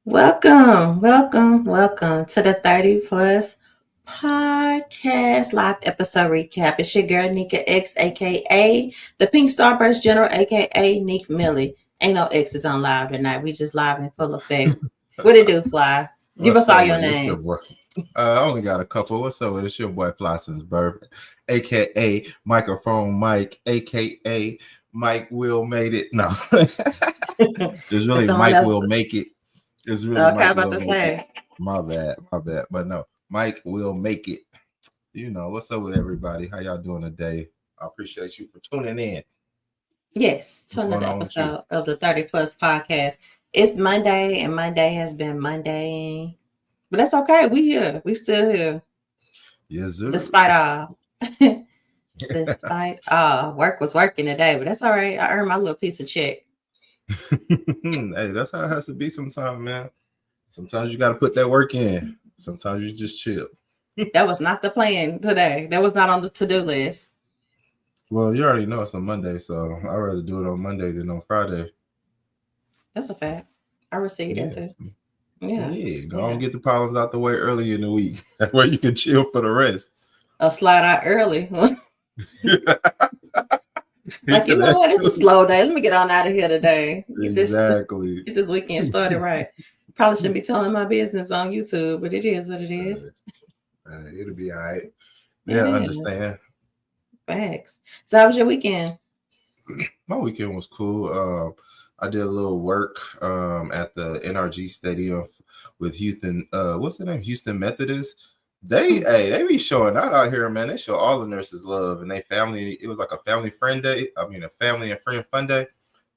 Welcome to the 30 Plus Podcast Live Episode Recap. It's your girl, Nika X, aka the Pink Starburst General, aka Nick Millie. Ain't no X's on live tonight. We just live in full effect. What it do, Fly? Give us What's all up your with it? It's your names. boy. I only got a couple. What's up with it? It's your boy Fly since birth, aka Microphone Mike, aka Mike Will made it. No, it's really Someone Mike else. Will make it. It's really Okay, I'm Mike about Will to make it. say. My bad. But no, Mike will make it. What's up with everybody? How y'all doing today? I appreciate you for tuning in. Yes, to What's going another on with you? episode of the 30 Plus Podcast. It's Monday, and Monday has been Monday. But that's okay. We here. We still here. Yes, sir. Despite all. Despite all. Work was working today, but that's all right. I earned my little piece of check. Hey, that's how it has to be sometimes, man. Sometimes you got to put that work in. Sometimes you just chill. That was not the plan today. That was not on the to-do list. Well, you already know it's a Monday, so I'd rather do it on Monday than on Friday. That's a fact. I received that too. Yeah. Go on, get the problems out the way early in the week. That way you can chill for the rest. A slide out early. Like, you know what? It's a slow day. Let me get on out of here today. Get this weekend started right. Probably shouldn't be telling my business on YouTube, but it is what it is. It'll be all right. Yeah, understand. Facts. So how was your weekend? My weekend was cool. I did a little work at the NRG Stadium with Houston. What's the name? Houston Methodist. They be showing out here, man. They show all the nurses love and they family. It was like a family friend day. I mean, a family and friend fun day.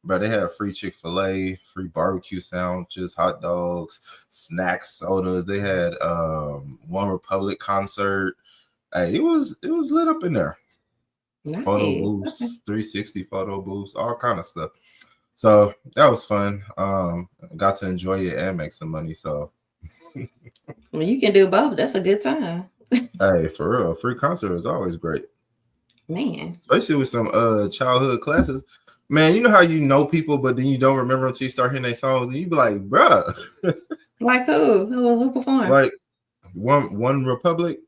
But they had free Chick-fil-A, free barbecue sandwiches, hot dogs, snacks, sodas. They had One Republic concert. Hey, it was lit up in there. Nice. Photo booths, 360 photo booths, all kind of stuff. So that was fun. Got to enjoy it and make some money. So well, you can do both. That's a good time. Hey, for real, free concert is always great. Man. Especially with some childhood classes. Man, you know how you know people, but then you don't remember until you start hearing their songs, and you be like, bruh. Like who? Who performed? Like One Republic.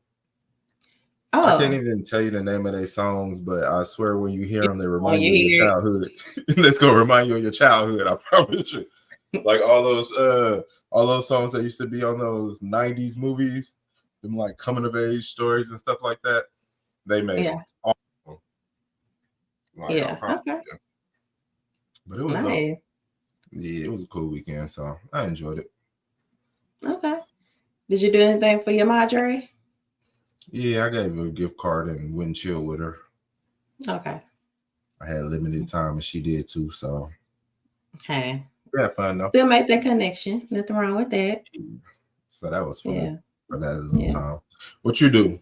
Oh. I can't even tell you the name of their songs, but I swear when you hear them, they remind you of your childhood. That's gonna remind you of your childhood, I promise you. Like all those songs that used to be on those 90s movies, them like coming of age stories and stuff like that. They made them. Okay. But it was nice. Yeah, it was a cool weekend, so I enjoyed it. Okay. Did you do anything for your Madre? Yeah, I gave her a gift card and went and chill with her. Okay. I had limited time and she did too, so. Hey. We had fun though. Still make that connection. Nothing wrong with that. So that was fun. Yeah. For that little time. What you do?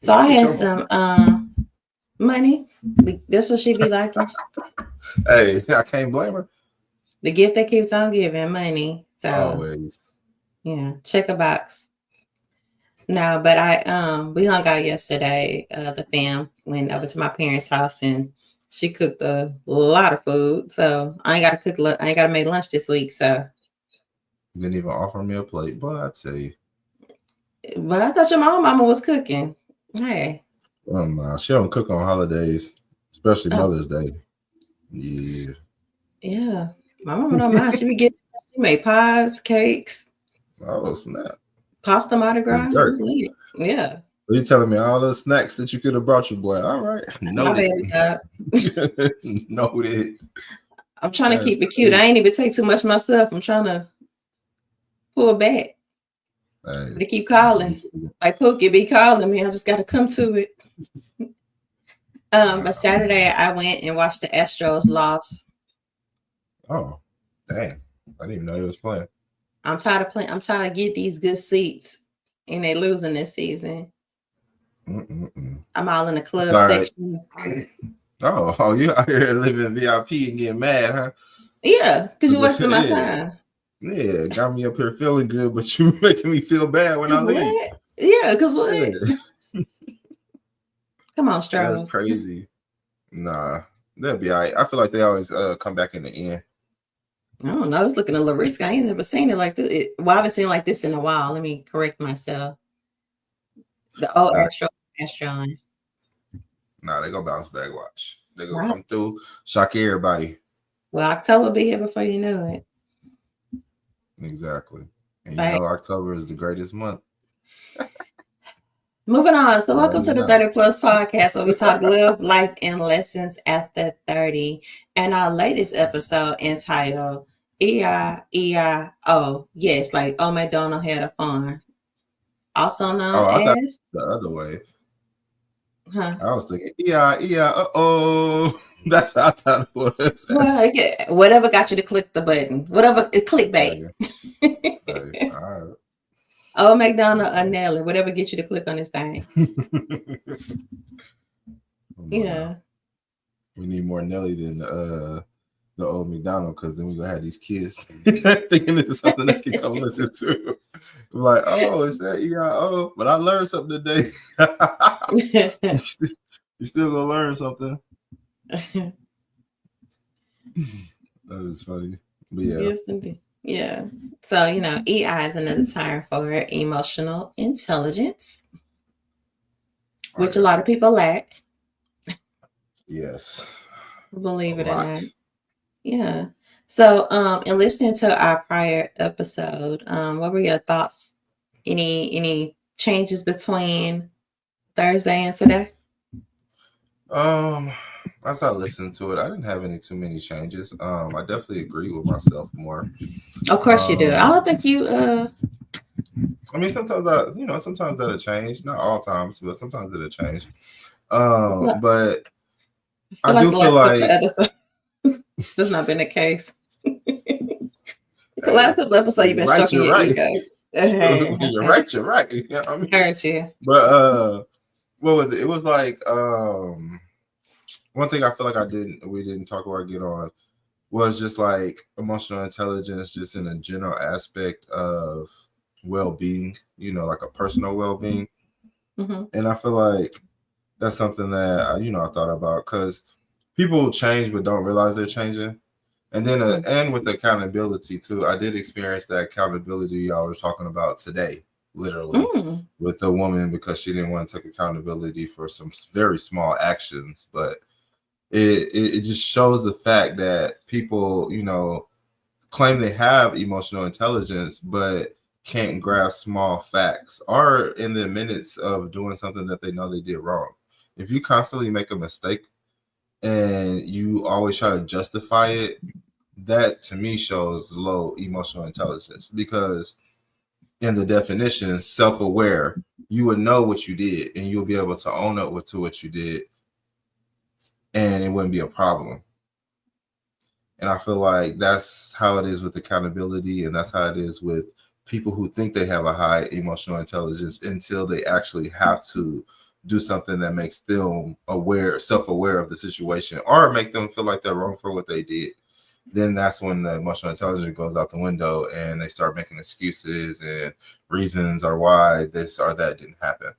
So I had some money. That's what she be liking. Hey, I can't blame her. The gift that keeps on giving, money. So always. Yeah, check a box. No, but we hung out yesterday. The fam went over to my parents' house and she cooked a lot of food. So I ain't got to cook. I ain't got to make lunch this week. So didn't even offer me a plate, but I tell you. But I thought your mama was cooking. Hey. Nah, she don't cook on holidays, especially Mother's Day. Yeah. Yeah, my mama don't mind. She made pies, cakes. Oh snap! Pasta Mardi Gras. Yeah. Are you telling me all the snacks that you could have brought your boy? All right. Noted. Noted. I'm trying to keep it cute. I ain't even take too much myself. I'm trying to pull back. Hey. They keep calling. Like Pookie be calling me. I just got to come to it. But Saturday I went and watched the Astros loss. Oh, dang. I didn't even know he was playing. I'm tired of playing. I'm trying to get these good seats, and they losing this season. I'm all in the club section. Oh, you out here living VIP and getting mad, huh? Yeah, because you're wasting my time. Yeah, got me up here feeling good, but you making me feel bad when I leave. Yeah, because what? Yeah. Come on, Strauss. That's crazy. Nah, they'll be all right. I feel like they always come back in the end. I don't know. It's looking a little risky. I ain't never seen it like this. Well, I haven't seen it like this in a while. Let me correct myself. The old Nah, Astron. nah, they gonna bounce back. Watch, they gonna Right. come through, shock everybody. Well, October be here before you know it. Exactly. And you But know October is the greatest month. moving on. So, You welcome to already the know. 30 Plus podcast where we talk live, life, and lessons after 30. And our latest episode entitled EIEIO. Yes, like Old MacDonald had a farm. Also known Oh, I thought as, the other way. huh? I was thinking, yeah, yeah, oh. That's how I thought it was. Well, yeah, whatever got you to click the button. Whatever, clickbait. Hey, hey, all Old MacDonald or Nelly, whatever gets you to click on this thing. right. Come on now. Yeah. We need more Nelly than the old McDonald, because then we gonna have these kids thinking this is something they can come listen to. Like, oh, it's that EIO, but I learned something today. You still gonna learn something. That is funny. But yeah. Yes, indeed. Yeah. So, EI is another term for emotional intelligence, which a lot of people lack, Yes. believe A it or lot. not. Yeah. So, in listening to our prior episode, what were your thoughts? Any changes between Thursday and today? As I listened to it, I didn't have too many changes. I definitely agree with myself more. Of course you do. I don't think you I mean, sometimes sometimes that'll change. Not all times, but sometimes it'll change. look, But I feel I like do the feel last couple of like episodes that's not been the case. The hey, last couple of episodes you've been stroking you're your right. ego. When you're right, you're right. You know what I mean? Heard you. But what was it? It was like one thing I feel like we didn't talk about, get on, was just like emotional intelligence, just in a general aspect of well-being, like a personal well-being. Mm-hmm. And I feel like that's something that I thought about, because people change but don't realize they're changing. And then and with accountability too, I did experience that accountability y'all were talking about today, literally, with the woman, because she didn't want to take accountability for some very small actions. But it just shows the fact that people, claim they have emotional intelligence, but can't grasp small facts, or in the minutes of doing something that they know they did wrong. If you constantly make a mistake and you always try to justify it, that to me shows low emotional intelligence, because in the definition, self-aware, you would know what you did and you'll be able to own up to what you did, and it wouldn't be a problem. And I feel like that's how it is with accountability, and that's how it is with people who think they have a high emotional intelligence until they actually have to do something that makes them self-aware of the situation, or make them feel like they're wrong for what they did. Then that's when the emotional intelligence goes out the window and they start making excuses and reasons or why this or that didn't happen.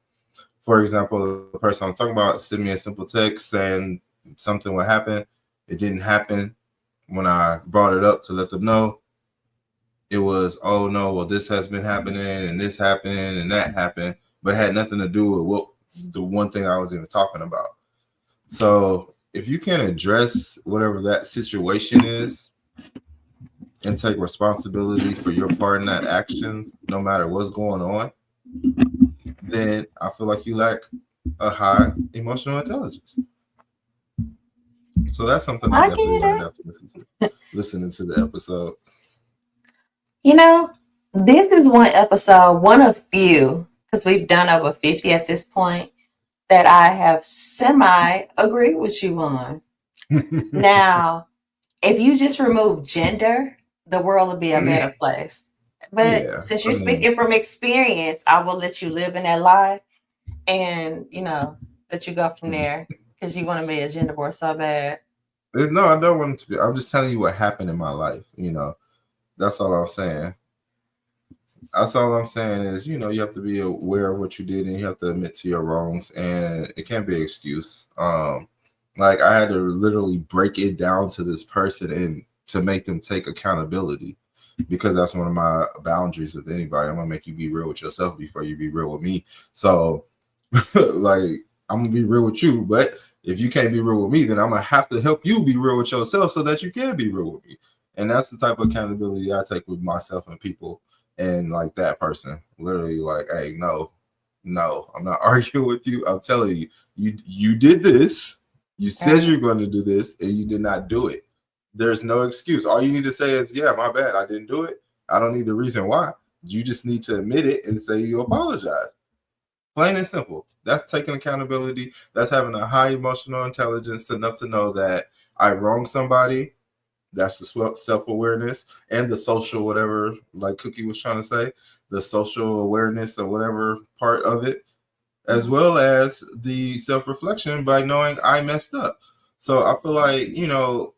For example, the person I'm talking about sent me a simple text saying something would happen. It didn't happen. When I brought it up to let them know, it was, oh no, well, this has been happening and this happened and that happened, but it had nothing to do with the one thing I was even talking about. So if you can address whatever that situation is and take responsibility for your part in that actions, no matter what's going on, then I feel like you lack a high emotional intelligence. So that's something I definitely learned after listening to the episode. This is one episode, one of few, because we've done over 50 at this point, that I have semi-agreed with you on. Now, if you just remove gender, the world would be a better place. But since you're speaking from experience, I will let you live in that lie, and let you go from there, because you want to be a gender war so bad. No, I don't want it to be. I'm just telling you what happened in my life. That's all I'm saying. That's all I'm saying is, you have to be aware of what you did, and you have to admit to your wrongs, and it can't be an excuse. Like, I had to literally break it down to this person and to make them take accountability, because that's one of my boundaries with anybody. I'm gonna make you be real with yourself before you be real with me. So like, I'm gonna be real with you, but if you can't be real with me, then I'm gonna have to help you be real with yourself so that you can be real with me. And that's the type of accountability I take with myself and people. And like that person, literally, like, hey, no, I'm not arguing with you. I'm telling you, you did this. You said you're going to do this, and you did not do it. There's no excuse. All you need to say is, yeah, my bad, I didn't do it. I don't need the reason why. You just need to admit it and say you apologize. Plain and simple. That's taking accountability. That's having a high emotional intelligence enough to know that I wronged somebody. That's the self-awareness and the social whatever, like Cookie was trying to say, the social awareness or whatever part of it, as well as the self-reflection by knowing I messed up. So I feel like, you know,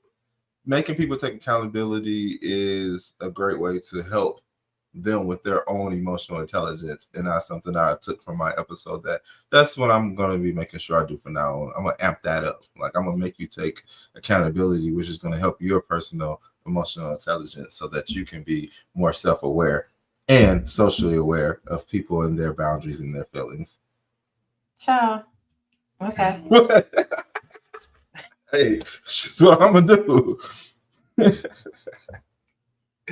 making people take accountability is a great way to help them with their own emotional intelligence. And that's something that I took from my episode. That's what I'm going to be making sure I do from now on. I'm going to amp that up. Like, I'm going to make you take accountability, which is going to help your personal emotional intelligence so that you can be more self-aware and socially aware of people and their boundaries and their feelings. Ciao. Okay. Hey, that's what I'm going to do.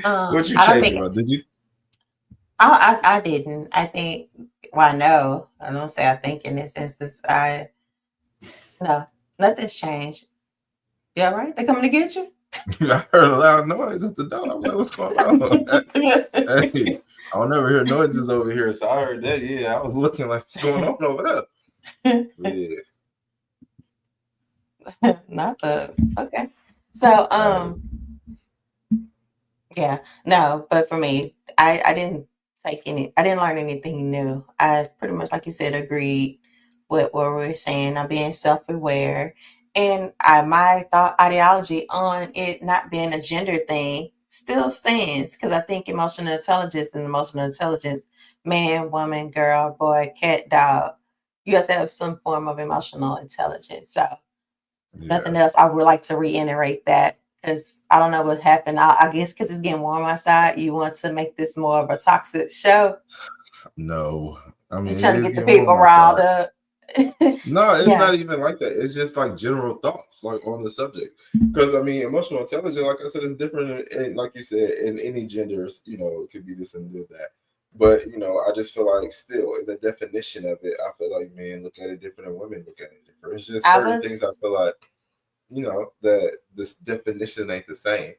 What you changed about? Did you? I didn't. I think, well, I know. I don't say I think in this instance. No, nothing's changed. Yeah, right? They coming to get you? I heard a loud noise at the door. I'm like, what's going on? Hey, I don't never hear noises over here. So I heard that. Yeah, I was looking like, what's going on over there? Yeah. Not the, okay. So, yeah, no, but for me, I didn't I didn't learn anything new. I pretty much, like you said, agreed with what we were saying. I'm being self-aware, and my thought ideology on it not being a gender thing still stands, because I think emotional intelligence, man, woman, girl, boy, cat, dog, you have to have some form of emotional intelligence. So nothing else. I would like to reiterate that, because I don't know what happened. I guess because it's getting warm outside, you want to make this more of a toxic show. No, I mean, you're trying to get the people riled up. No, it's not even like that. It's just like general thoughts, like on the subject. Because I mean, emotional intelligence, like I said, is different. Like you said, in any genders, you know, it could be this and that. But you know, I just feel like still in the definition of it, I feel like men look at it different and women look at it different. It's just certain things I feel like, you know, that this definition ain't the same.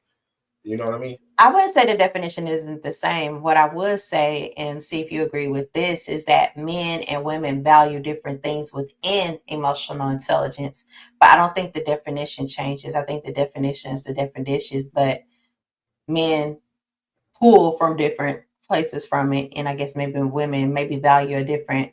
You know what I mean? I would say the definition isn't the same. What I would say, and see if you agree with this, is that men and women value different things within emotional intelligence. But I don't think the definition changes. I think the definition is the definitions, but men pull from different places from it. And I guess maybe women maybe value a different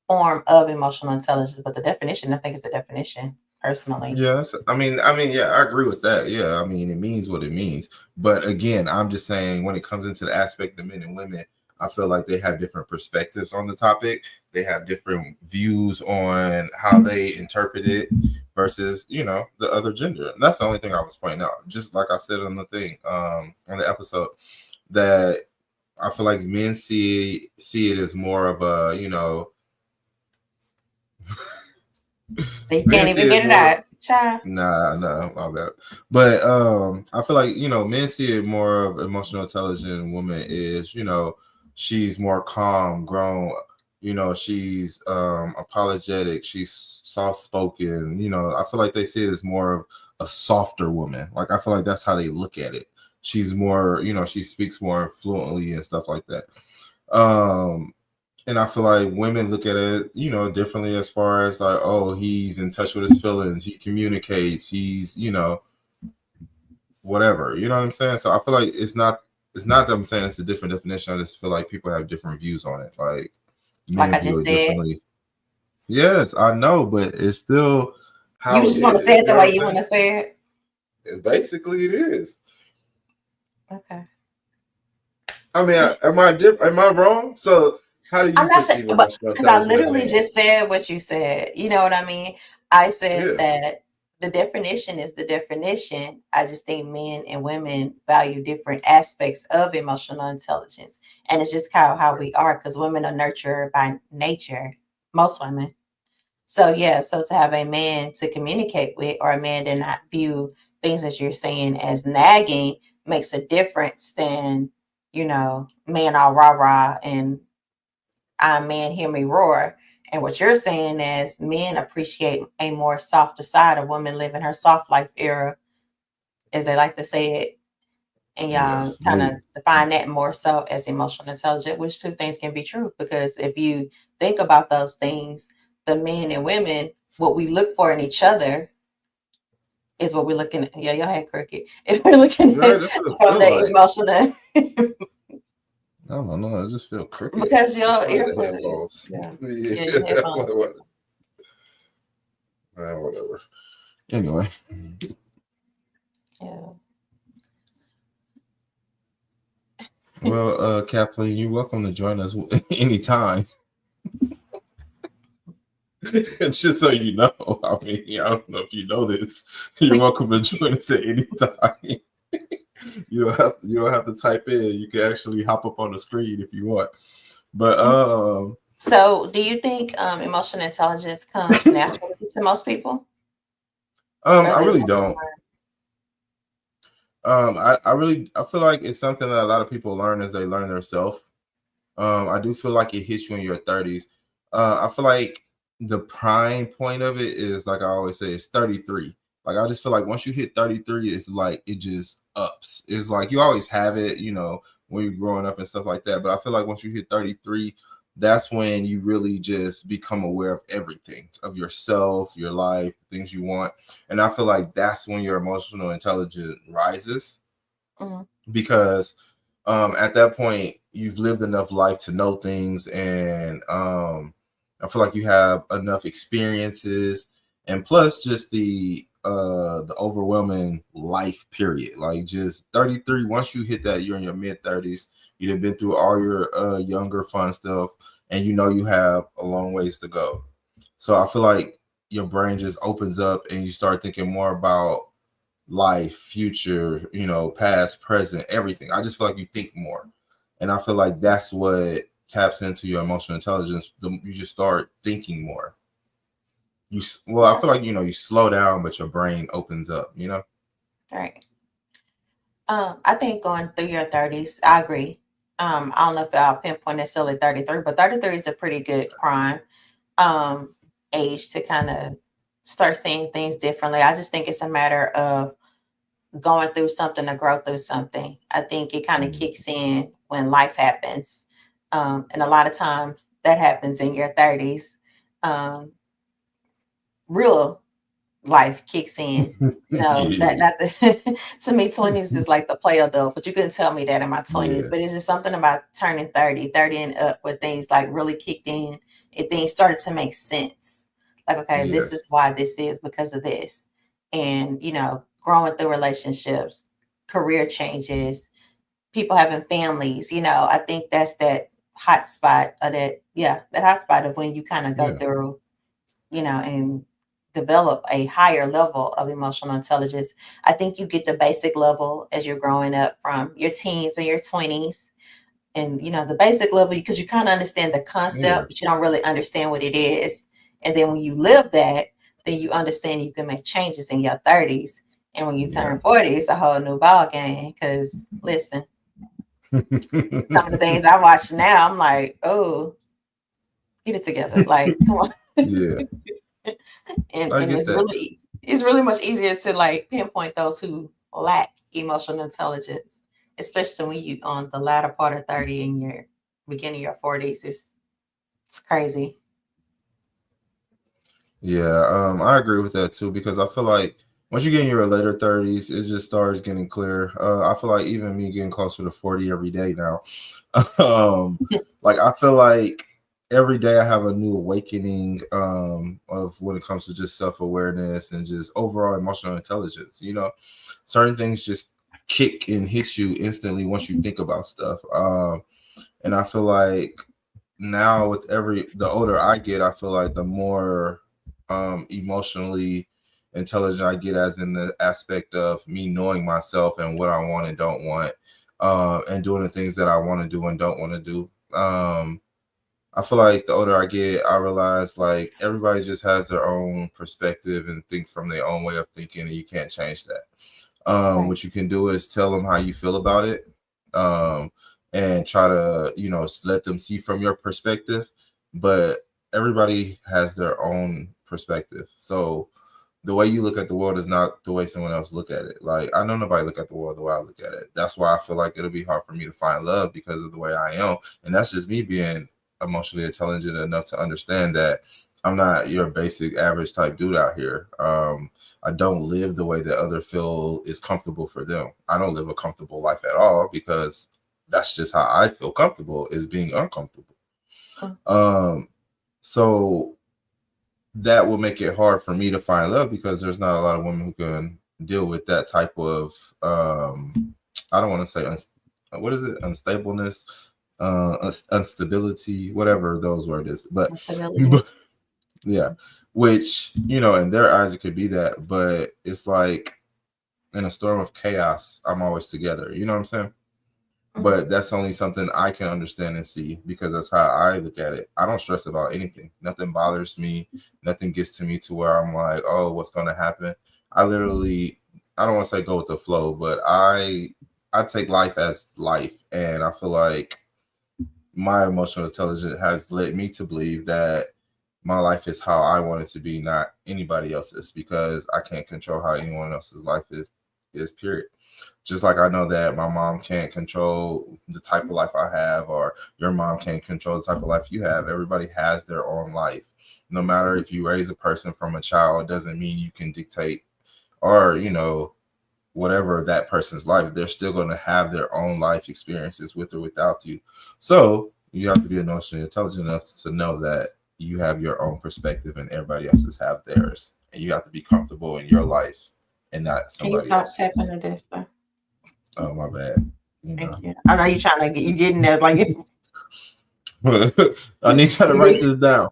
form of emotional intelligence. But the definition, I think, is the definition. Personally. Yes. I mean, yeah, I agree with that. Yeah. I mean, it means what it means. But again, I'm just saying when it comes into the aspect of men and women, I feel like they have different perspectives on the topic. They have different views on how they interpret it versus, you know, the other gender. And that's the only thing I was pointing out. Just like I said on the thing, on the episode, that I feel like men see it as more of a, you know, they can't even get it out. Child. Nah, my bad. But I feel like, you know, men see it more of emotional intelligent woman is, you know, she's more calm, grown, you know, she's apologetic, she's soft spoken, you know. I feel like they see it as more of a softer woman. Like I feel like that's how they look at it. She's more, you know, she speaks more fluently and stuff like that. And I feel like women look at it, you know, differently as far as like, oh, he's in touch with his feelings. He communicates. He's, you know, whatever. You know what I'm saying? So I feel like it's not that I'm saying it's a different definition. I just feel like people have different views on it. Like I just said. Yes, I know, but it's still how you just want to say it the way you want to say it. Basically, it is. Okay. I mean, am I wrong? So. How do you I'm not saying, because I literally just said what you said. You know what I mean? I said that the definition is the definition. I just think men and women value different aspects of emotional intelligence. And it's just how we are, because women are nurtured by nature, most women. So yeah, so to have a man to communicate with, or a man to not view things as you're saying as nagging, makes a difference than, man all rah rah and I'm man hear me roar. And what you're saying is men appreciate a more softer side, of woman living her soft life era, as they like to say it. And y'all Yes, kind of no. define that more so as emotional intelligence, which two things can be true. Because if you think about those things, the men and women, what we look for in each other is what we're looking at. Yeah, your head crooked. If we're looking Yeah, at that's what it from feel the like. emotional, I don't know. I just feel crooked. because It's your probably the earphone, headphones. yeah, Yeah, yeah, your headphones. whatever. Anyway, Yeah. well, Kathleen, you're welcome to join us anytime. And just so you know, I mean, I don't know if you know this, you're welcome to join us at any time. You don't have to type in. You can actually hop up on the screen if you want. But So, do you think emotional intelligence comes naturally to most people, or is I it really something don't. I feel like it's something that a lot of people learn as they learn themselves. I do feel like it hits you in your 30s. I feel like the prime point of it is, like I always say, it's 33. Like I just feel like once you hit 33, it's like it just ups. It's like you always have it, when you're growing up and stuff like that. But I feel like once you hit 33, that's when you really just become aware of everything, of yourself, your life, things you want. And I feel like that's when your emotional intelligence rises, like? because at that point you've lived enough life to know things, and I feel like you have enough experiences, and plus just the overwhelming life period, like just 33. Once you hit that, you're in your mid 30s, you've been through all your younger fun stuff, and you have a long ways to go. So I feel like your brain just opens up and you start thinking more about life, future, past, present, everything. I just feel like you think more. And I feel like that's what taps into your emotional intelligence. You just start thinking more. I feel like, you slow down, but your brain opens up. Right. I think going through your 30s, I agree. I don't know if I'll pinpoint necessarily 33, but 33 is a pretty good prime um age to kind of start seeing things differently. I just think it's a matter of going through something to grow through something. I think it kind of Mhm. kicks in when life happens. And a lot of times that happens in your 30s. Um, real life kicks in. That Yeah. not the to me 20s is like the play adult, but you couldn't tell me that in my 20s. Yeah. But it's just something about turning 30 and up, where things like really kicked in and things started to make sense. Like, okay, this is Yes. why this is because of this. And growing through relationships, career changes, people having families, I think that's that hot spot of that hot spot of when you kind of go Yeah. through, and develop a higher level of emotional intelligence. I think you get the basic level as you're growing up from your teens and your 20s. And, the basic level, because you kind of understand the Yeah. concept, but you don't really understand what it is. And then when you live that, then you understand you can make changes in your 30s. And when you Yeah. turn 40, it's a whole new ball game. Because listen, some of the things I watch now, I'm like, oh, get it together. Like, come on. Yeah. and I and get it's that. really much easier to like pinpoint those who lack emotional intelligence, especially when you on the latter part of 30 and your beginning of your 40s. It's crazy. Yeah, I agree with that too, because I feel like once you get in your later 30s, it just starts getting clear. I feel like even me getting closer to 40 every day now. Like I feel like every day I have a new awakening of when it comes to just self-awareness and just overall emotional intelligence. Certain things just kick and hit you instantly once you think about stuff. And I feel like now the older I get, I feel like the more emotionally intelligent I get as in the aspect of me knowing myself and what I want and don't want, and doing the things that I want to do and don't want to do. I feel like the older I get, I realize like everybody just has their own perspective and think from their own way of thinking, and you can't change that. Right. What you can do is tell them how you feel about it, and try to, let them see from your perspective. But everybody has their own perspective. So the way you look at the world is not the way someone else look at it. Like, I know nobody look at the world the way I look at it. That's why I feel like it'll be hard for me to find love, because of the way I am. And that's just me being emotionally intelligent enough to understand that I'm not your basic average type dude out here. I don't live the way that others feel is comfortable for them. I don't live a comfortable life at all, because that's just how I feel comfortable, is being uncomfortable. So that will make it hard for me to find love, because there's not a lot of women who can deal with that type of I don't want to say what is it, unstableness, instability, whatever those words is, but yeah, which, in their eyes it could be that, but it's like in a storm of chaos, I'm always together. You know what I'm saying? But that's only something I can understand and see, because that's how I look at it. I don't stress about anything. Nothing bothers me. Nothing gets to me to where I'm like, oh, what's going to happen? I literally, I don't want to say go with the flow, but I take life as life. And I feel like my emotional intelligence has led me to believe that my life is how I want it to be, not anybody else's, because I can't control how anyone else's life is period. Just like I know that my mom can't control the type of life I have, or your mom can't control the type of life you have. Everybody has their own life. No matter if you raise a person from a child, it doesn't mean you can dictate or, whatever that person's life. They're still going to have their own life experiences with or without you. So you have to be emotionally intelligent enough to know that you have your own perspective and everybody else's have theirs. And you have to be comfortable in your life and not somebody else's. Can you stop tapping to this stuff? Oh, my bad. Thank you. I know you're trying to you getting there like I need you to write this down.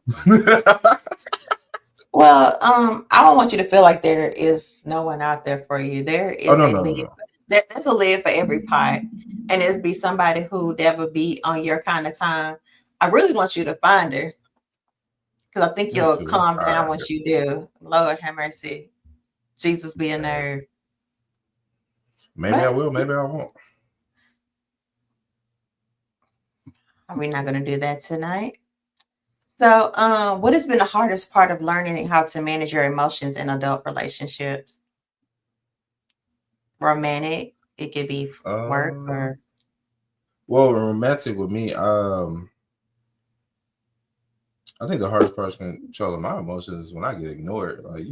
Well, I don't want you to feel like there is no one out there for you. There is No. There's a lid for every pot, and there's be somebody who never be on your kind of time. I really want you to find her, because I think you'll calm down once you do. Lord have mercy. Jesus be a nerve. Maybe I will, maybe I won't. Are we not going to do that tonight? So, what has been the hardest part of learning how to manage your emotions in adult relationships? Romantic, it could be work or. Well, romantic with me, I think the hardest part is controlling my emotions is when I get ignored. Like,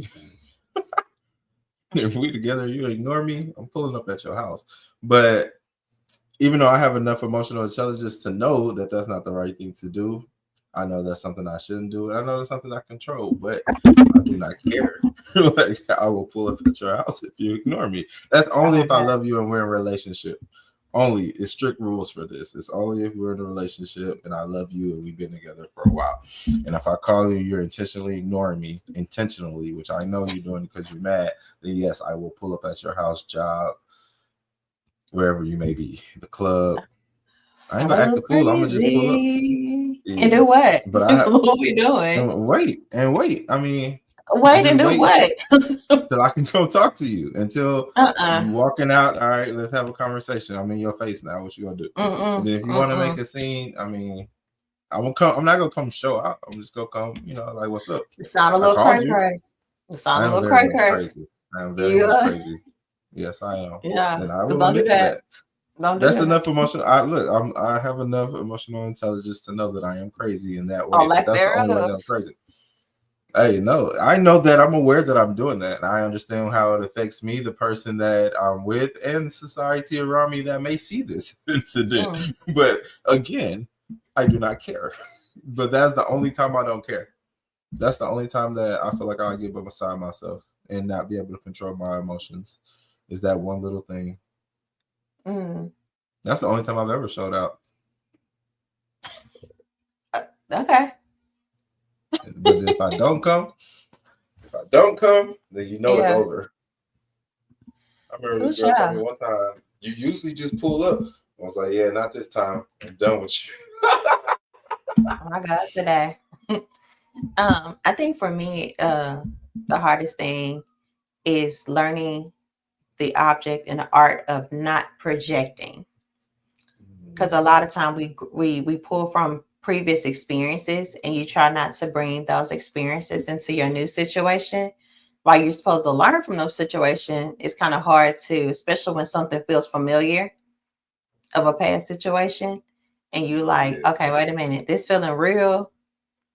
if we together, you ignore me, I'm pulling up at your house. But even though I have enough emotional intelligence to know that that's not the right thing to do, I know that's something I shouldn't do, and I know that's something I control, but I do not care. Like, I will pull up at your house if you ignore me. That's only if I love you and we're in a relationship. Only, it's strict rules for this. It's only if we're in a relationship and I love you and we've been together for a while. And if I call you, you're intentionally ignoring me, which I know you're doing because you're mad, then yes, I will pull up at your house, job, wherever you may be, the club. I ain't gonna act the fool. I'm gonna just pull up. Yeah. And do what? But what we doing? Wait. I mean, wait and do what? Till I can come talk to you. Until you walking out. All right, let's have a conversation. I'm in your face now. What you gonna do? And then if you want to make a scene, I mean, I'm not gonna come show out. I'm just gonna come. Like, what's up? It sound a little cray. It sound a little crazy. I am very much crazy. Yes, I am. Yeah. And I will admit that. That's enough emotional. I have enough emotional intelligence to know that I am crazy in that way. Oh, like that's the only way that I'm crazy. Hey, no, I know that I'm aware that I'm doing that, and I understand how it affects me, the person that I'm with, and society around me that may see this incident. But again, I do not care. But that's the only time I don't care. That's the only time that I feel like I'll get beside myself and not be able to control my emotions. Is that one little thing. That's the only time I've ever showed out. Okay. But if I don't come, If I don't come, then you know it's Yeah. over. I remember Cool this girl told me child. one time, you usually just pull up. I was like, yeah, not this time. I'm done with you. Oh my God, today. I think for me, the hardest thing is learning the object and the art of not projecting. Because a lot of time we pull from previous experiences, and you try not to bring those experiences into your new situation. While you're supposed to learn from those situations, it's kind of hard to, especially when something feels familiar of a past situation, and you like, Yeah, okay, wait a minute, this feeling real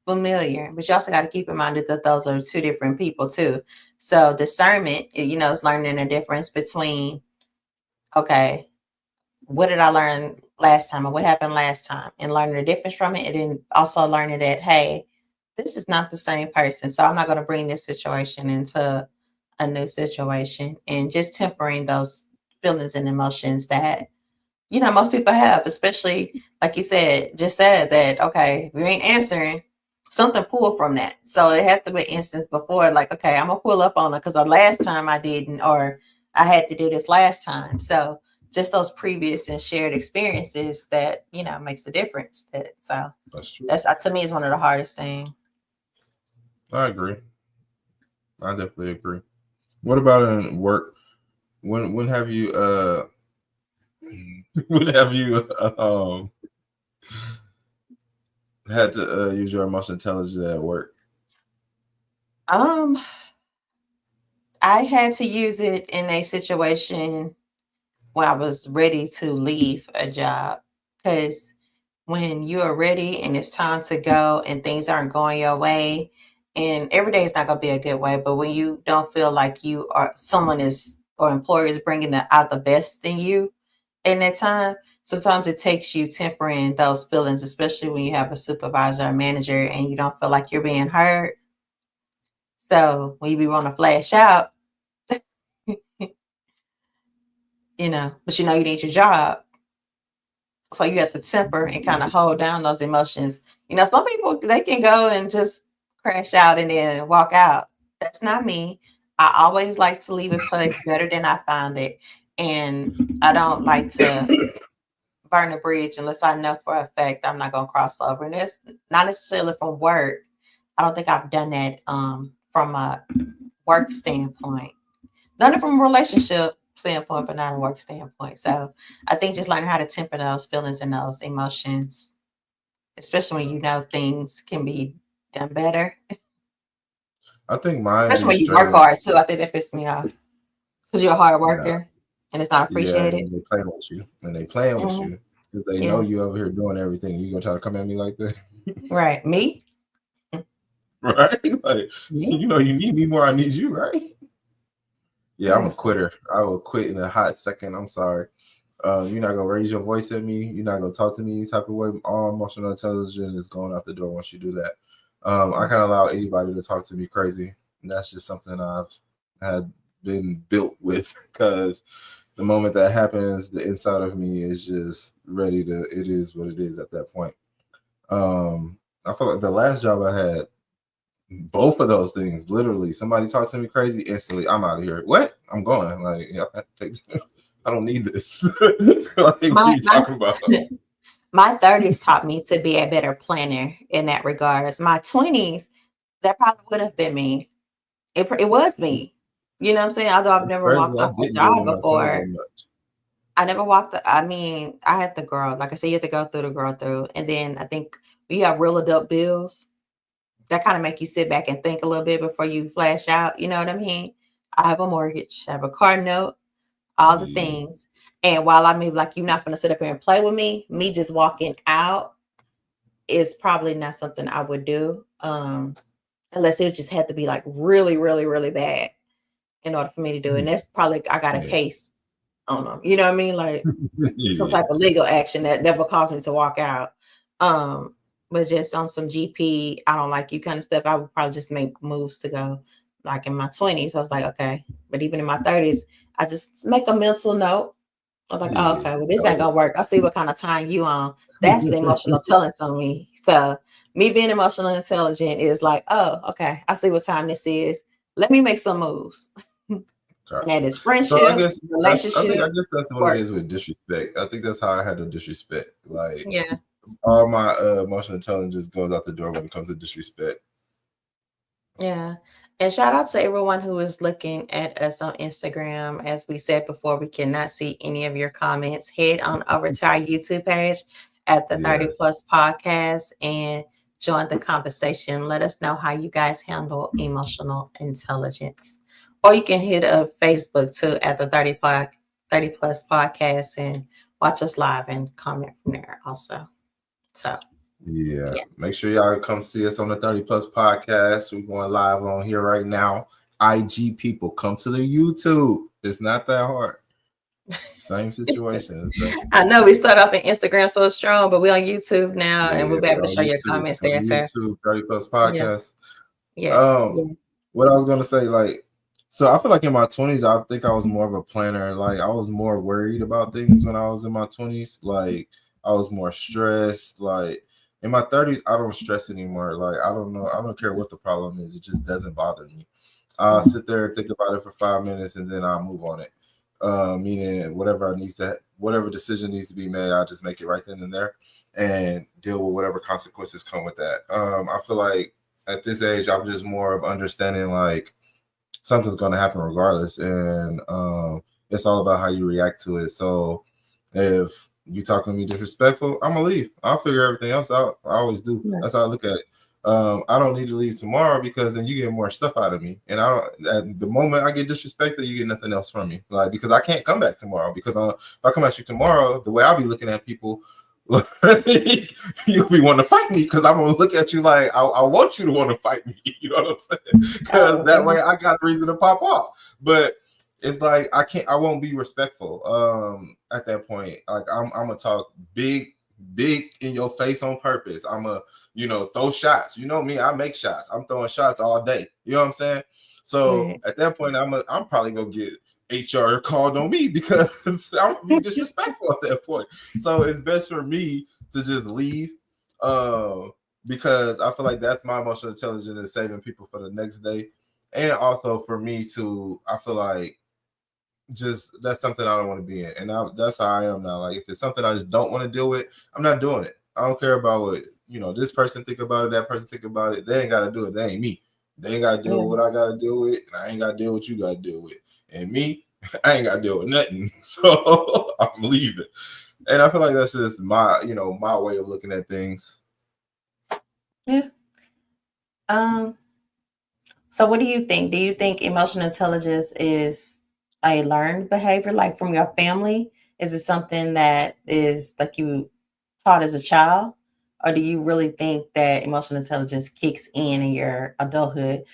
familiar. But you also got to keep in mind that those are two different people too. So discernment, is learning the difference between, okay, what did I learn last time, or what happened last time, and learning the difference from it, and then also learning that, hey, this is not the same person, so I'm not going to bring this situation into a new situation, and just tempering those feelings and emotions that most people have, especially like you said that, okay, if you ain't answering, something pull from that. So it had to be an instance before, like, okay, I'm gonna pull up on it because the last time I didn't, or I had to do this last time. So just those previous and shared experiences that, makes a difference. So that's true. that's, to me, is one of the hardest things. I agree. I definitely agree. What about in work? When have you when have you had to use your emotional intelligence at work? Um, I had to use it in a situation when I was ready to leave a job, because when you are ready and it's time to go and things aren't going your way, and every day is not going to be a good way, but when you don't feel like someone is, or employer is bringing out the best in you in that time, sometimes it takes you tempering those feelings, especially when you have a supervisor or manager and you don't feel like you're being heard. So when you want to flash out, but you need your job. So you have to temper and kind of hold down those emotions. Some people, they can go and just crash out and then walk out. That's not me. I always like to leave a place better than I found it. And I don't like to burn a bridge unless I know for a fact I'm not going to cross over. And it's not necessarily from work. I don't think I've done that from a work standpoint. Done it from a relationship standpoint, but not a work standpoint. So I think just learning how to temper those feelings and those emotions, especially when things can be done better, I think mine especially be when you straight work up. hard too. I think that pisses me off because you're a hard Nah, worker and it's not yeah, appreciated. and they playing with you, and they playing with Hmm. you because they know Yeah, you over here doing everything. You gonna try to come at me like that, right. Me? right? Like, Me? you need me more. I need you, right? Yeah, I'm a Seriously. quitter. I will quit in a hot second. I'm sorry. You're not gonna raise your voice at me. You're not gonna talk to me any type of way. All emotional intelligence is going out the door once you do that. I can't allow anybody to talk to me crazy. And that's just something I've had been built with because the moment that happens, the inside of me is just ready to. It is what it is at that point. I feel like the last job I had, both of those things, literally, somebody talked to me crazy, instantly, I'm out of here. What? I'm going. Like, yeah, I don't need this. Like, what are My you my talking about? my 30s taught me to be a better planner in that regards. My 20s, that probably would have been me. It was me. You know what I'm saying? Although I've It's never crazy. walked I off a didn't do it job in my 20s before. that much. I never walked. I mean, I had to grow. Like I said, you have to go through the grow through, and then I think we have real adult bills that kind of make you sit back and think a little bit before you flash out. You know what I mean? I have a mortgage, I have a car note, all the Yeah. things. And while I mean, like, you're not going to sit up here and play with me just walking out is probably not something I would do. Unless it just had to be like really, really, really bad in order for me to do it. And that's probably, I got a Yeah. case on them. You know what I mean? Like some Yeah. type of legal action that never caused me to walk out. Um, but just on some GP, I don't like you kind of stuff, I would probably just make moves to go. Like in my 20s, I was like, okay. But even in my 30s, I just make a mental note. I'm like, oh, Yeah. okay, well, this ain't No. gonna work. I see what kind of time you on. That's the emotional intelligence on me. So me being emotional intelligent is like, oh, okay, I see what time this is. let me make some moves. And that Gotcha. is So I friendship, guess relationship, I guess that's what it work. is with disrespect. I think that's how I handle disrespect. Like Yeah. all my emotional intelligence just goes out the door when it comes to disrespect. Yeah. And shout out to everyone who is looking at us on Instagram. As we said before, we cannot see any of your comments. Head on over to our YouTube page at the 30 Yes. Plus Podcast and join the conversation. Let us know how you guys handle emotional intelligence. Or you can hit up Facebook too at the 30 Plus Podcast and watch us live and comment from there also. So, Yeah. yeah. Make sure y'all come see us on the 30 Plus podcast. We're going live on here right now. IG people, come to the YouTube. It's not that hard. Same situation. I know we start off in Instagram so strong, but we're on YouTube now and we'll Yeah, be able we're to on show your YouTube. comments On there too. YouTube, 30 Plus Yes, podcast. yes, Um, yes. what I was gonna say, like, so I feel like in my 20s, I think I was more of a planner. Like, I was more worried about things when I was in my 20s. Like, I was more stressed. Like, in my 30s, I don't stress anymore. Like, I don't know. I don't care what the problem is. It just doesn't bother me. I'll Mhm. sit there and think about it for 5 minutes and then I'll move on it. Meaning whatever decision needs to be made, I'll just make it right then and there and deal with whatever consequences come with that. I feel like at this age, I'm just more of understanding like something's going to happen regardless, and it's all about how you react to it. So if you talking to me disrespectful, I'm gonna leave. I'll figure everything else out. I always do. Yeah. That's how I look at it. I don't need to leave tomorrow because then you get more stuff out of me, and I don't. At the moment I get disrespected, you get nothing else from me. Like because I can't come back tomorrow because if I come at you tomorrow, the way I'll be looking at people. You'll be wanting to fight me because I'm gonna look at you like I want you to want to fight me. You know what I'm saying? Because Oh, that yeah. way I got a reason to pop off. But it's like I won't be respectful. At that point, like I'm gonna talk big in your face on purpose. I'm a throw shots. You know me, I make shots. I'm throwing shots all day. You know what I'm saying? So Right. at that point, I'm probably gonna get HR called on me because I'm gonna be disrespectful at that point. So it's best for me to just leave. Because I feel like that's my emotional intelligence is saving people for the next day. And also for me to, I feel like just that's something I don't want to be in. And that's how I am now. Like if it's something I just don't want to deal with, I'm not doing it. I don't care about what, this person think about it, that person think about it. They ain't got to do it. They ain't me. They ain't got to deal Yeah. with what I got to deal with. And I ain't got to deal with what you got to deal with. And me, I ain't got to deal with nothing. So I'm leaving. And I feel like that's just my way of looking at things. Yeah. So what do you think? Do you think emotional intelligence is a learned behavior, like from your family? Is it something that is like you taught as a child? Or do you really think that emotional intelligence kicks in your adulthood?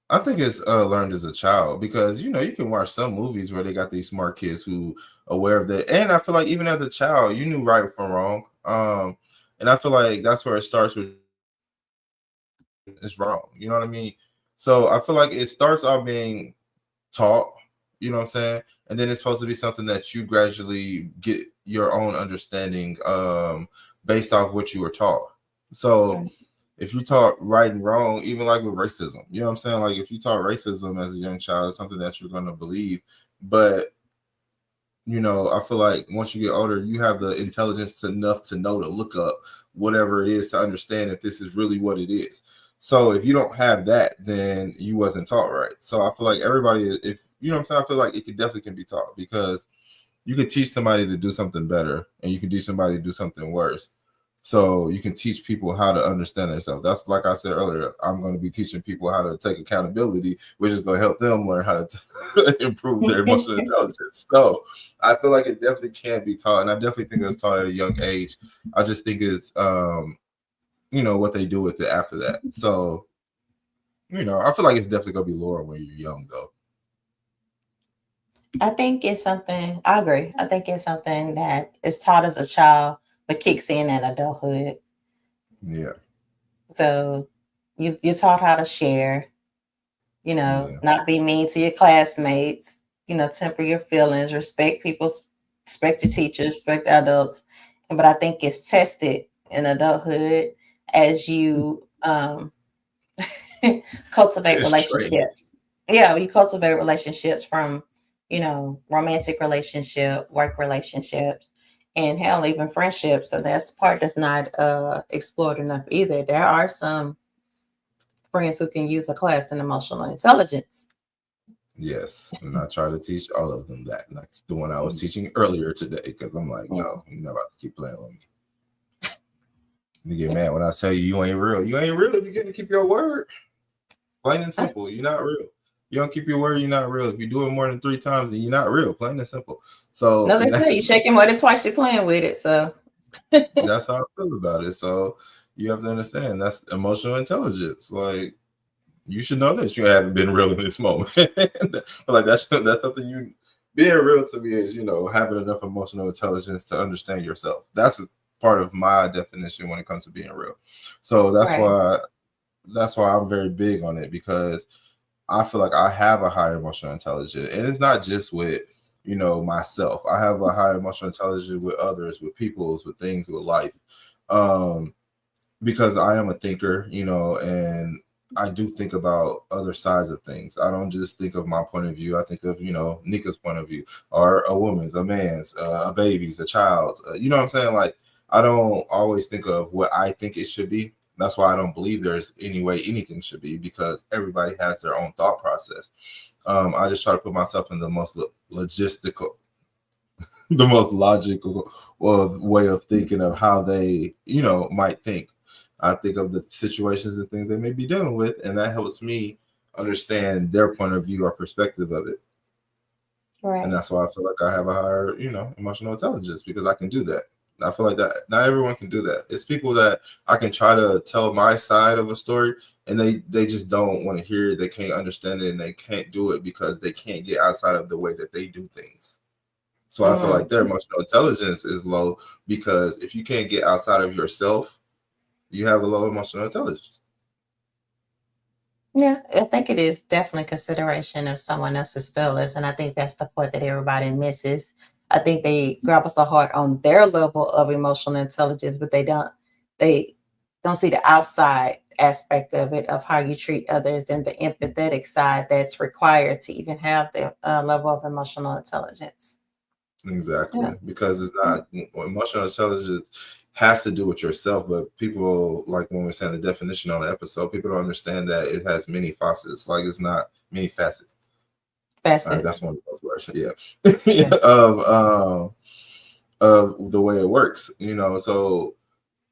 I think it's learned as a child because you can watch some movies where they got these smart kids who aware of that, and I feel like even as a child, you knew right from wrong. And I feel like that's where it starts with it's wrong. You know what I mean? So I feel like it starts off being taught. You know what I'm saying? And then it's supposed to be something that you gradually get your own understanding based off what you were taught. So Right. if you taught right and wrong, even like with racism, you know what I'm saying? Like if you taught racism as a young child, it's something that you're going to believe. But I feel like once you get older, you have the intelligence enough to know to look up whatever it is to understand if this is really what it is. So if you don't have that, then you wasn't taught right. So I feel like everybody, if you know what I'm saying, I feel like it definitely can be taught because you could teach somebody to do something better and you can teach somebody to do something worse. So you can teach people how to understand themselves. That's like I said earlier, I'm going to be teaching people how to take accountability, which is going to help them learn how to improve their emotional intelligence. So I feel like it definitely can be taught. And I definitely think it's taught at a young age. I just think it's, what they do with it after that. So, I feel like it's definitely going to be lower when you're young, though. I think it's something, I agree. I think it's something that is taught as a child, but kicks in at adulthood. Yeah. So you're taught how to share, Yeah. not be mean to your classmates, temper your feelings, respect your teachers, respect the adults. But I think it's tested in adulthood as you cultivate It's strange. relationships. Yeah, you cultivate relationships from, romantic relationship, work relationships, and hell, even friendships. So that's the part that's not explored enough either. There are some friends who can use a class in emotional intelligence. Yes, and I try to teach all of them that. And that's the one I was teaching earlier today because I'm like, Yeah. no, you're not about to keep playing with me. You get mad when I tell you you ain't real. You ain't real if you get to keep your word. Plain and simple. You're not real. You don't keep your word, you're not real. If you do it more than 3 times, then you're not real. Plain and simple. So, No, and listen, you shaking more than twice you're playing with it. So that's how I feel about it. So you have to understand that's emotional intelligence. Like you should know that you haven't been real in this moment. But like that's something you being real to me is having enough emotional intelligence to understand yourself. That's a part of my definition when it comes to being real. So right. that's why I'm very big on it because I feel like I have a high emotional intelligence, and it's not just with myself. I have a high emotional intelligence with others, with peoples, with things, with life, because I am a thinker, and I do think about other sides of things. I don't just think of my point of view. I think of Nika's point of view, or a woman's, a man's, a baby's, a child's. You know what I'm saying? Like I don't always think of what I think it should be. That's why I don't believe there's any way anything should be because everybody has their own thought process. I just try to put myself in the most logistical, the most logical way of thinking of how they, might think. I think of the situations and things they may be dealing with, and that helps me understand their point of view or perspective of it. And Right. that's why I feel like I have a higher, emotional intelligence because I can do that. I feel like that not everyone can do that. It's people that I can try to tell my side of a story and they just don't want to hear it. They can't understand it and they can't do it because they can't get outside of the way that they do things. So I feel like their Mm. emotional intelligence is low because if you can't get outside of yourself, you have a low emotional intelligence. Yeah, I think it is definitely consideration of someone else's feelings, and I think that's the part that everybody misses. I think they grab us so hard on their level of emotional intelligence, but they don't see the outside aspect of it, of how you treat others, and the empathetic side that's required to even have the level of emotional intelligence. Yeah. Exactly, because it's not emotional intelligence has to do with yourself, but people like when we're saying the definition on the episode, people don't understand that it has many facets. Like it's not many facets. Facets. That's one of those words. Yeah, Yeah. of the way it works. So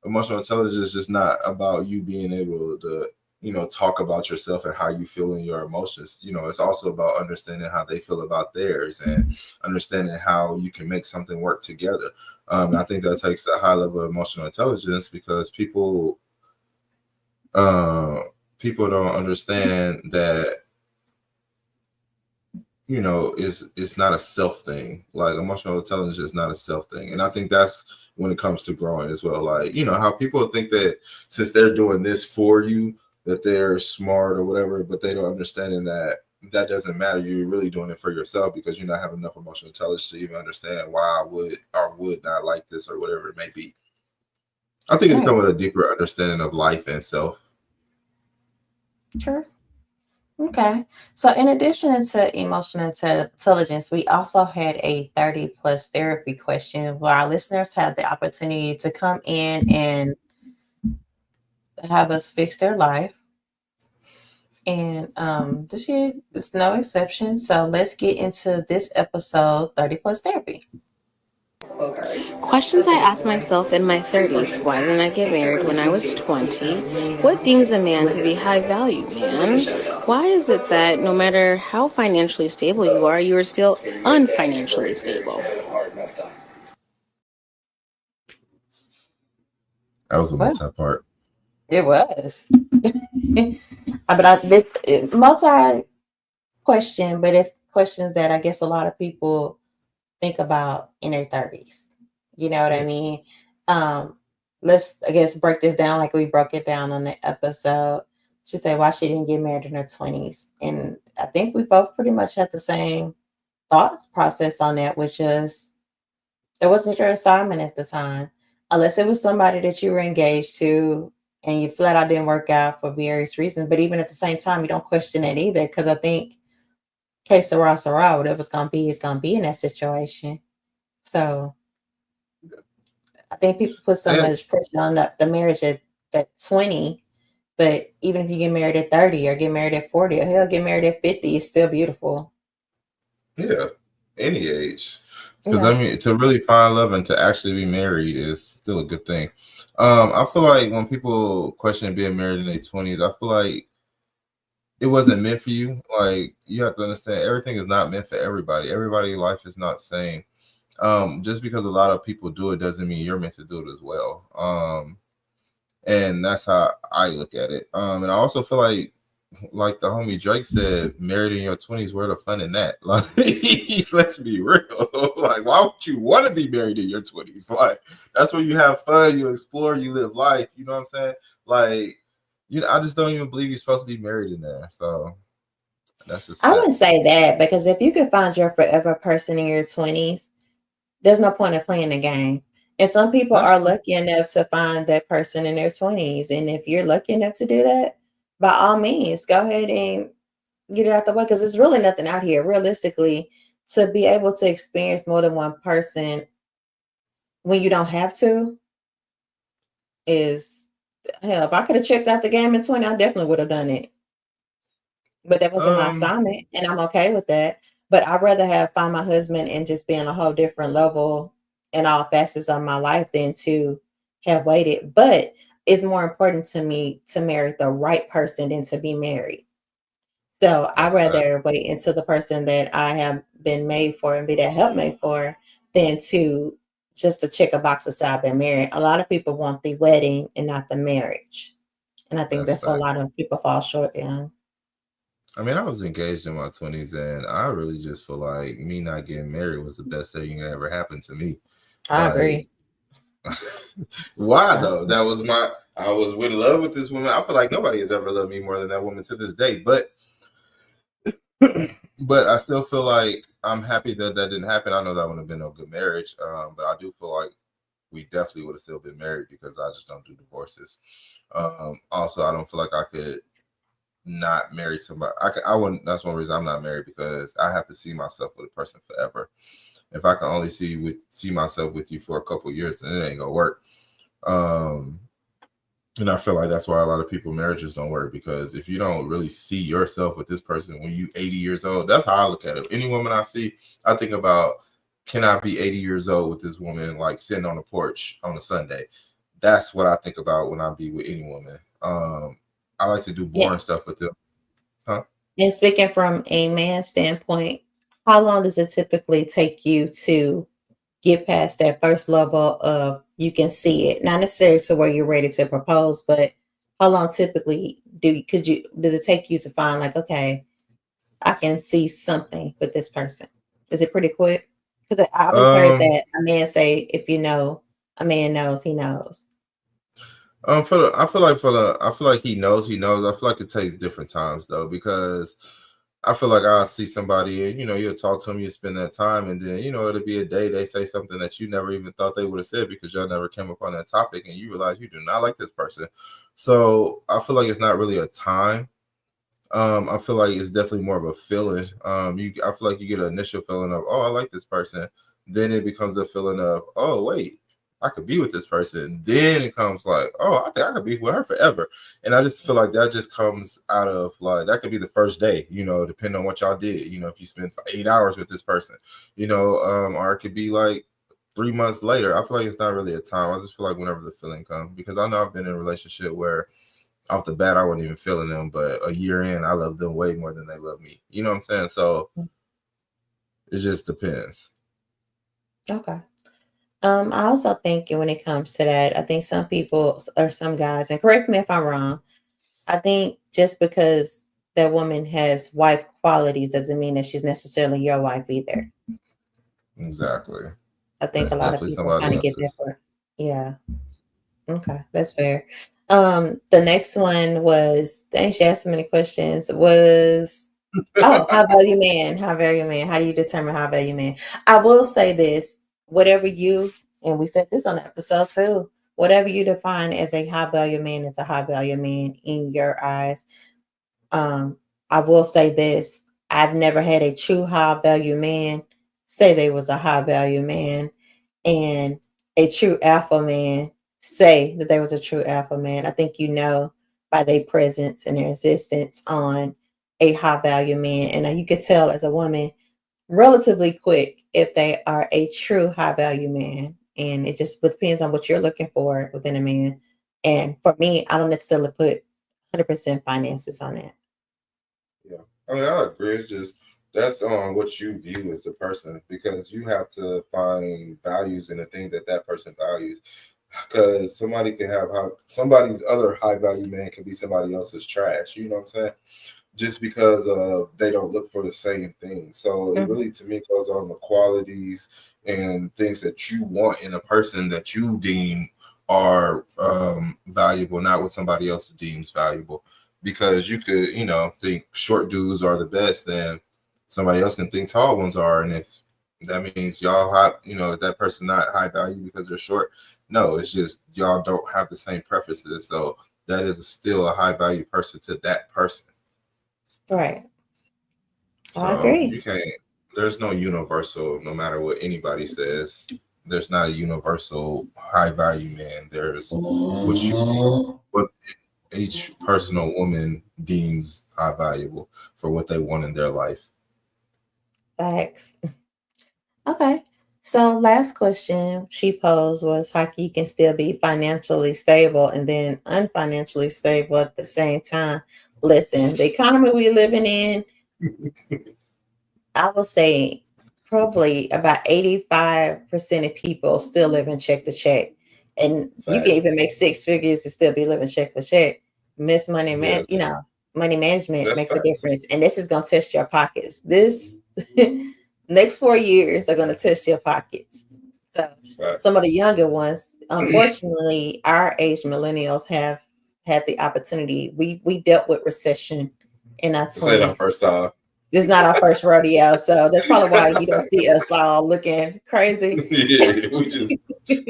emotional intelligence is just not about you being able to talk about yourself and how you feel in your emotions. It's also about understanding how they feel about theirs and understanding how you can make something work together. I think that takes a high level of emotional intelligence because uh, people don't understand that it's not a self thing. Like emotional intelligence is not a self thing. And I think that's when it comes to growing as well. Like, how people think that since they're doing this for you, that they're smart or whatever, but they don't understand that doesn't matter. You're really doing it for yourself because you're not having enough emotional intelligence to even understand why I would or would not like this or whatever it may be. I think it's Right. coming with a deeper understanding of life and self. Sure. Okay. So, in addition to emotional intelligence, we also had a 30 plus therapy question where our listeners have the opportunity to come in and have us fix their life. And this year is no exception. So, let's get into this episode 30 plus therapy. Questions I asked myself in my 30s. Why didn't I get married when I was 20? What deems a man to be high value, man? Why is it that no matter how financially stable you are still unfinancially stable? That was a Well, multi-part. it was. But this multi question, but it's questions that I guess a lot of people think about in their 30s. You know what I Yes. mean? Um, let's, I guess, break this down like we broke it down on the episode. She said why she didn't get married in her 20s. And I think we both pretty much had the same thought process on that, which is it wasn't your assignment at the time. Unless it was somebody that you were engaged to, and you flat out didn't work out for various reasons. But even at the same time, you don't question it either, because I think que sera, whatever's gonna be is gonna be in that situation. So I think people put so And much pressure on the marriage at 20, but even if you get married at 30 or get married at 40 or hell get married at 50, it's still beautiful. yeah, any age. Because Yeah. I mean, to really find love and to actually be married is still a good thing. I feel like when people question being married in their 20s, I feel like it wasn't meant for you. Like, you have to understand, everything is not meant for everybody. Everybody's life is not the same. Just because a lot of people do it doesn't mean you're meant to do it as well. And that's how I look at it. And I also feel like the homie Drake said, married in your 20s, where the fun in that? Like, let's be real. Like, why would you want to be married in your 20s? Like, that's where you have fun, you explore, you live life. You know what I'm saying? Like, I just don't even believe you're supposed to be married in there. So that's just I wouldn't facts. say that, because if you could find your forever person in your 20s, there's no point in playing the game. And some people That's are true. lucky enough to find that person in their 20s. And if you're lucky enough to do that, by all means, go ahead and get it out the way, because there's really nothing out here realistically to be able to experience more than one person when you don't have to is hell. If I could have checked out the game in 20, I definitely would have done it. But that wasn't my Um, assignment, and I'm okay with that. But I'd rather have find my husband and just be on a whole different level in all facets of my life than to have waited. But it's more important to me to marry the right person than to be married. So I'd that's fact. rather wait until the person that I have been made for and be that help made for than to just to check a box to say I've been married. A lot of people want the wedding and not the marriage. And I think That's that's where a fact. lot of people fall short in. I mean, I was engaged in my 20s, and I really just feel like me not getting married was the best thing that ever happened to me. I Like, agree. why I though? agree. I was in love with this woman. I feel like nobody has ever loved me more than that woman to this day. But but I still feel like I'm happy that that didn't happen. I know that wouldn't have been no good marriage. But I do feel like we definitely would have still been married because I just don't do divorces. Also, I don't feel like I could not marry somebody. I wouldn't. That's one reason I'm not married, because I have to see myself with a person forever. If I can only see myself with you for a couple years, then it ain't gonna work. Um, and I feel like that's why a lot of people marriages don't work, because if you don't really see yourself with this person when you 80 years old, that's how I look at it. Any woman I see, I think about, can I be 80 years old with this woman, like sitting on the porch on a Sunday? That's what I think about when I be with any woman. I like to do Yeah. boring stuff with them. Huh? And speaking from a man's standpoint, how long does it typically take you to get past that first level of you can see it? Not necessarily to where you're ready to propose, but how long typically does it take you to find like, okay, I can see something with this person? Is it pretty quick? Because I always heard Um, that a man say, if you know, a man knows, he knows. I feel like he knows. I feel like it takes different times though, because I feel like I'll see somebody and you'll talk to them, you spend that time, and then it'll be a day they say something that you never even thought they would have said because y'all never came up on that topic, and you realize you do not like this person. So I feel like it's not really a time. I feel like it's definitely more of a feeling. I feel like you get an initial feeling of, oh, I like this person. Then it becomes a feeling of, oh, wait, I could be with this person. Then it comes like, oh, I think I could be with her forever. And I just feel like that just comes out of like, that could be the first day, depending on what y'all did. If you spend 8 hours with this person, or it could be like 3 months later. I feel like it's not really a time. I just feel like whenever the feeling comes, because I know I've been in a relationship where off the bat I wasn't even feeling them, but a year in I love them way more than they love me. You know what I'm saying? So it just depends. Okay. I also think when it comes to that, I think some people or some guys, and correct me if I'm wrong, I think just because that woman has wife qualities doesn't mean that she's necessarily your wife either. Exactly. I think a That's lot of definitely people somebody kind of get that else's. for, yeah. Okay, that's fair. The next one was, dang, she asked so many questions. Was, oh, how value man? How value man? How do you determine how value man? I will say this: whatever you, and we said this on the episode too. whatever you define as a high value man is a high value man in your eyes. Um, I will say this: I've never had a true high value man say they was a high value man, and a true alpha man say that there was a true alpha man. I think you know by their presence and their existence on a high value man, and you could tell as a woman relatively quick if they are a true high value man. And it just depends on what you're looking for within a man. And for me, I don't necessarily put 100% finances on it. Yeah, I mean, I agree. It's just that's on what you view as a person because you have to find values in the thing that that person values. Because somebody can have somebody's other high value man can be somebody else's trash. You know what I'm saying? Just because they don't look for the same thing. So it Mhm. really, to me, goes on the qualities and things that you want in a person that you deem are valuable, not what somebody else deems valuable. Because you could, think short dudes are the best, then somebody else can think tall ones are. And if that means y'all high, if that person not high value because they're short, no, it's just y'all don't have the same preferences. So that is still a high value person to that person. Right. I So agree. you can't, there's no universal, no matter what anybody says, there's not a universal high value man. There's what each personal woman deems high valuable for what they want in their life. Facts. Okay. So last question she posed was how you can still be financially stable and then unfinancially stable at the same time. Listen, the economy we're living in, I will say probably about 85% of people still living check to check. And you can Fact. even make six figures to still be living check for check. Miss money man, Yes, money management that's makes a facts. difference. And this is gonna test your pockets. This next 4 years are gonna test your pockets. So some of Facts. the younger ones, unfortunately, our age millennials have had the opportunity. We dealt with recession in our This ain't our 20s. first time. This is not our first rodeo, so that's probably why you don't see us all looking crazy Yeah, we just,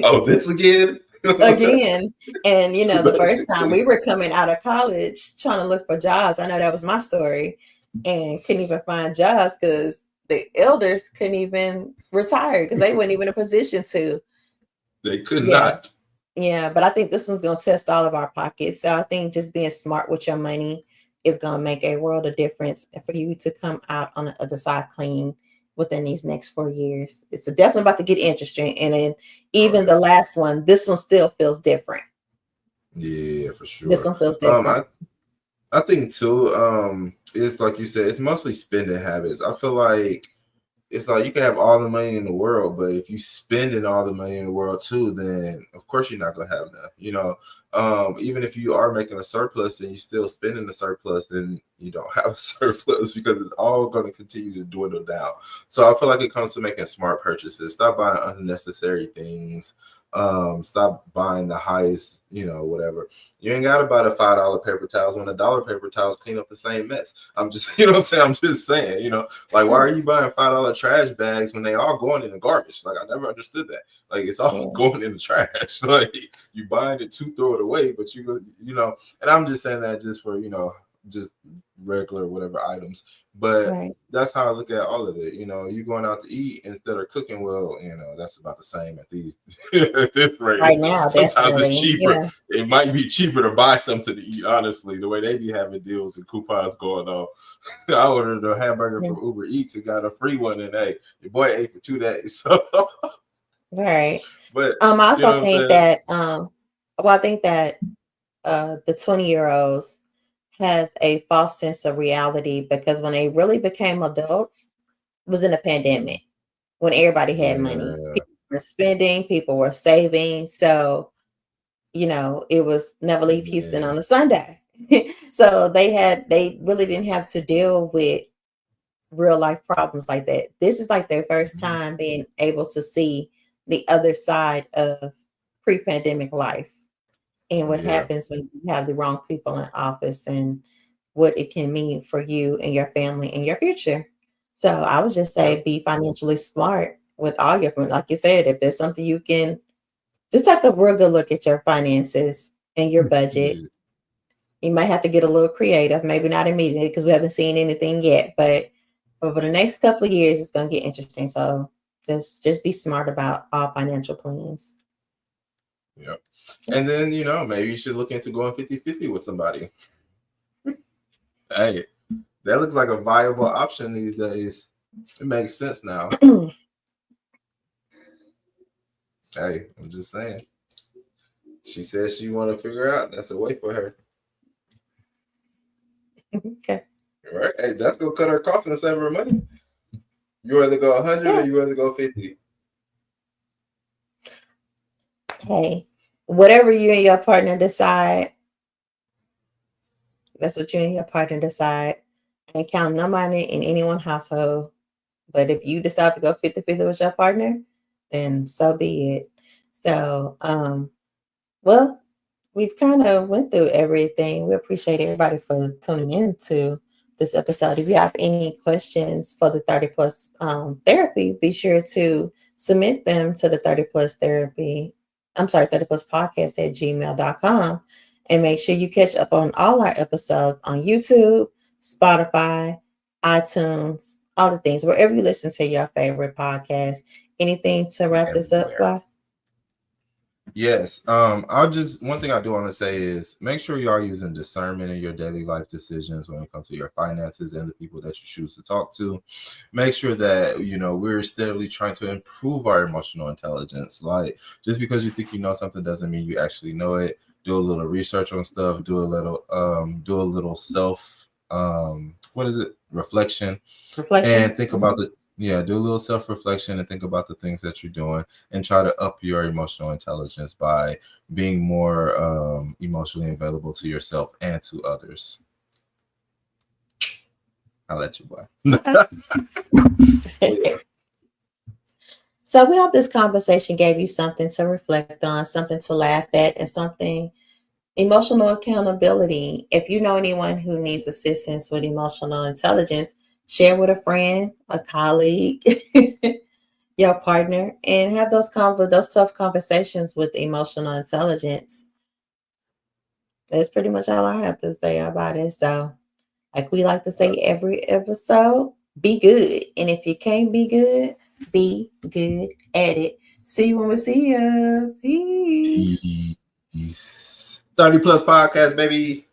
oh, this again? again. And the first time Basically. we were coming out of college trying to look for jobs, I know that was my story, and couldn't even find jobs because the elders couldn't even retire because they weren't even in a position to. They could Yeah, not. yeah, but I think this one's gonna test all of our pockets. So I think just being smart with your money is gonna make a world of difference for you to come out on the other side clean within these next 4 years. It's definitely about to get interesting. And then Oh, even yeah. the last one, this one still feels different. Yeah, for This sure. one feels Um, different. I I think too, it's like you said, it's mostly spending habits. I feel like it's like you can have all the money in the world, but if you spending all the money in the world too, then of course you're not gonna have enough. Even if you are making a surplus and you still spending the surplus, then you don't have a surplus because it's all gonna continue to dwindle down. So I feel like it comes to making smart purchases. Stop buying unnecessary things. Stop buying the highest, whatever. You ain't gotta buy the $5 paper towels when the dollar paper towels clean up the same mess. I'm just, you know what I'm saying? I'm just saying, like, why are you buying $5 trash bags when they all going in the garbage? Like, I never understood that. Like, it's all Yeah, going in the trash. Like, you buying it to throw it away, but and I'm just saying that just for, just regular whatever items. But right. that's how I look at all of it. You going out to eat instead of cooking. Well, that's about the same at these at this rate. Right now, Sometimes it's definitely. cheaper. Yeah. It might be cheaper to buy something to eat. Honestly, the way they be having deals and coupons going on. I ordered a hamburger Yeah. from Uber Eats and got a free one, and hey, your boy ate for 2 days. So, Right. but I you know also what I'm think saying? that I think that the 20-year-olds has a false sense of reality because when they really became adults was in a pandemic when everybody had money. Yeah, People were spending, people were saving. So, it was never leave Houston yeah, on a Sunday. So they really didn't have to deal with real life problems like that. This is like their first time being able to see the other side of pre-pandemic life and what yeah. happens when you have the wrong people in office and what it can mean for you and your family and your future. So I would just Yep. say be financially smart with all your like you said, if there's something you can just take a real good look at your finances and your budget. You might have to get a little creative, maybe not immediately because we haven't seen anything yet, but over the next couple of years, it's going to get interesting. So just be smart about all financial plans. Yep. And then, maybe you should look into going 50-50 with somebody. Hey, that looks like a viable option these days. It makes sense now. Hey, I'm just saying. She says she want to figure out. That's a way for her. Okay. Right. Hey, that's going to cut her costs and save her money. You either go 100 or you either go 50. Hey, whatever you and your partner decide, that's what you and your partner decide. I ain't counting no money in any one household. But if you decide to go 50-50 with your partner, then so be it. So, well, we've kind of went through everything. We appreciate everybody for tuning in to this episode. If you have any questions for the 30 Plus therapy, be sure to submit them to the 30 Plus therapy. 30 Plus podcast at gmail.com. And make sure you catch up on all our episodes on YouTube, Spotify, iTunes, all the things, wherever you listen to your favorite podcast. Anything to wrap this up, Bly? Yes. One thing I do want to say is make sure you are using discernment in your daily life decisions when it comes to your finances and the people that you choose to talk to. Make sure that, we're steadily trying to improve our emotional intelligence. Like, just because you think you know something doesn't mean you actually know it. Do a little research on stuff, do a little self, reflection. And think about do a little self-reflection and think about the things that you're doing and try to up your emotional intelligence by being more emotionally available to yourself and to others. I'll let you boy. So we hope this conversation gave you something to reflect on, something to laugh at, and something emotional accountability. If you know anyone who needs assistance with emotional intelligence, share with a friend, a colleague, your partner, and have those tough conversations with emotional intelligence. That's pretty much all I have to say about it. So, like we like to say every episode, be good. And if you can't be good at it. See you when we see you. Peace. 30 Plus podcast, baby.